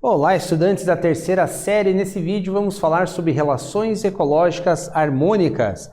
Olá, estudantes da terceira série. Nesse vídeo vamos falar sobre relações ecológicas harmônicas.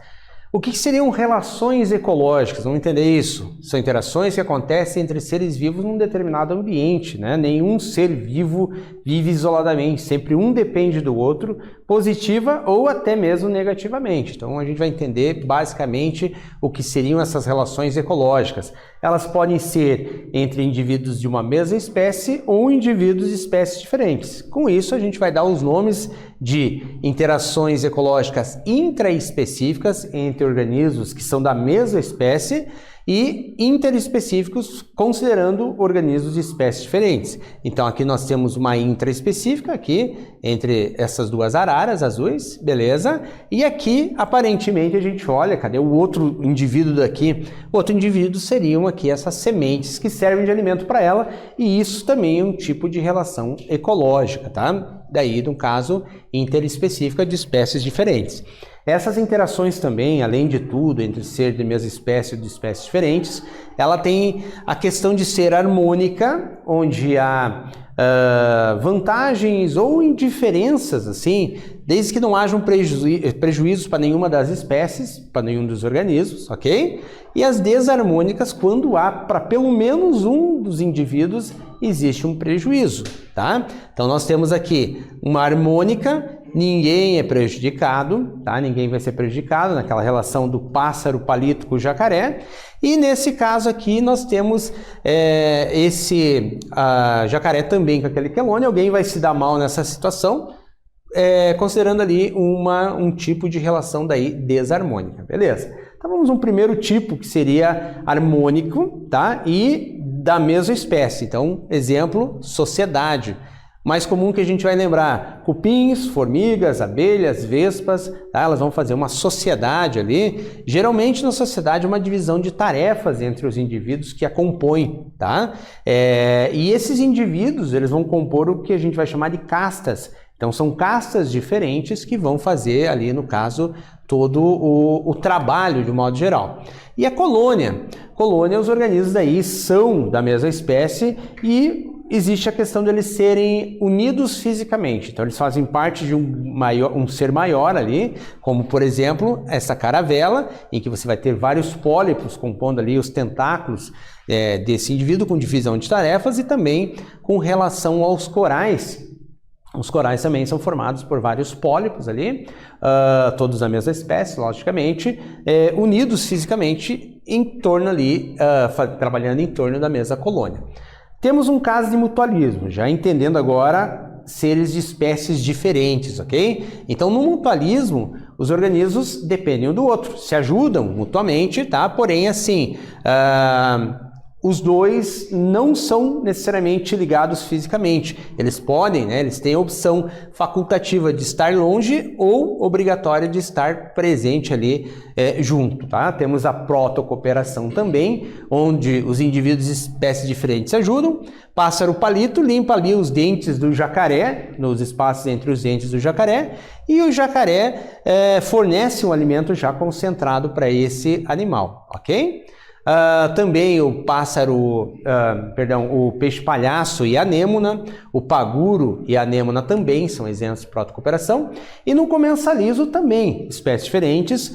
O que seriam relações ecológicas? Vamos entender isso. São interações que acontecem entre seres vivos num determinado ambiente, né? Nenhum ser vivo vive isoladamente, sempre um depende do outro, positiva ou até mesmo negativamente. Então a gente vai entender basicamente o que seriam essas relações ecológicas. Elas podem ser entre indivíduos de uma mesma espécie ou indivíduos de espécies diferentes. Com isso a gente vai dar os nomes de interações ecológicas intraespecíficas entre organismos que são da mesma espécie e interespecíficos considerando organismos de espécies diferentes. Então aqui nós temos uma intraespecífica aqui entre essas duas araras azuis, beleza? E aqui aparentemente a gente olha, cadê o outro indivíduo daqui? O outro indivíduo seriam aqui essas sementes que servem de alimento para ela, e isso também é um tipo de relação ecológica, tá? Daí, no caso, interespecífica de espécies diferentes. Essas interações também, além de tudo, entre ser de mesma espécie ou de espécies diferentes, ela tem a questão de ser harmônica, onde há vantagens ou indiferenças, assim, desde que não hajam prejuízos para nenhuma das espécies, para nenhum dos organismos, ok? E as desarmônicas, quando há para pelo menos um dos indivíduos existe um prejuízo, tá? Então nós temos aqui uma harmônica, ninguém é prejudicado, tá? Ninguém vai ser prejudicado naquela relação do pássaro palito com o jacaré. E nesse caso aqui nós temos esse jacaré também com aquele quelônio. Alguém vai se dar mal nessa situação, considerando ali um tipo de relação daí desarmônica, beleza? Então vamos um primeiro tipo que seria harmônico, tá? E da mesma espécie. Então, exemplo, sociedade. Mais comum que a gente vai lembrar, cupins, formigas, abelhas, vespas, tá? Elas vão fazer uma sociedade ali. Geralmente na sociedade é uma divisão de tarefas entre os indivíduos que a compõem, tá? E esses indivíduos, eles vão compor o que a gente vai chamar de castas. Então são castas diferentes que vão fazer ali, no caso, todo o trabalho de um modo geral. E a colônia? Colônia, os organismos daí são da mesma espécie e existe a questão de eles serem unidos fisicamente. Então eles fazem parte de um ser maior ali, como por exemplo essa caravela, em que você vai ter vários pólipos compondo ali os tentáculos desse indivíduo com divisão de tarefas, e também com relação aos corais. Os corais também são formados por vários pólipos ali, todos da mesma espécie, logicamente, unidos fisicamente em torno ali, trabalhando em torno da mesma colônia. Temos um caso de mutualismo, já entendendo agora seres de espécies diferentes, ok? Então, no mutualismo, os organismos dependem um do outro, se ajudam mutuamente, tá? Porém, assim, os dois não são necessariamente ligados fisicamente. Eles podem, né? Eles têm a opção facultativa de estar longe ou obrigatória de estar presente ali junto, tá? Temos a protocooperação também, onde os indivíduos de espécies diferentes se ajudam. Pássaro palito limpa ali os dentes do jacaré, nos espaços entre os dentes do jacaré, e o jacaré fornece um alimento já concentrado para esse animal, ok? Também o o peixe-palhaço e a anêmona, o paguro e a anêmona também são exemplos de protocooperação. E no comensalismo também, espécies diferentes,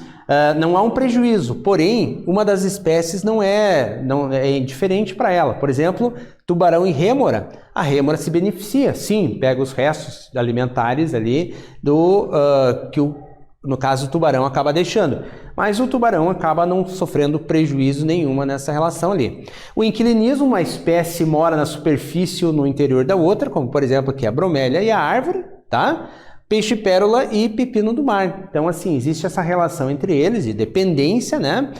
não há um prejuízo, porém uma das espécies não é indiferente para ela. Por exemplo, tubarão e rêmora, a rêmora se beneficia, sim, pega os restos alimentares ali no caso o tubarão acaba deixando, mas o tubarão acaba não sofrendo prejuízo nenhuma nessa relação ali. O inquilinismo, uma espécie mora na superfície ou no interior da outra, como por exemplo aqui a bromélia e a árvore, tá? Peixe-pérola e pepino do mar. Então assim, existe essa relação entre eles de dependência, né?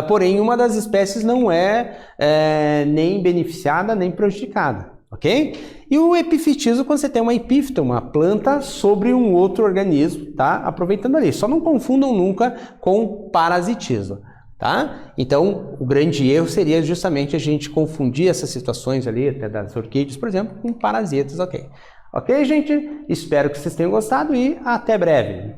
Porém uma das espécies não é nem beneficiada nem prejudicada. Ok? E o epifitismo, quando você tem uma epífita, uma planta sobre um outro organismo, tá? Aproveitando ali. Só não confundam nunca com parasitismo, tá? Então, o grande erro seria justamente a gente confundir essas situações ali, até das orquídeas, por exemplo, com parasitas, ok? Ok, gente? Espero que vocês tenham gostado e até breve.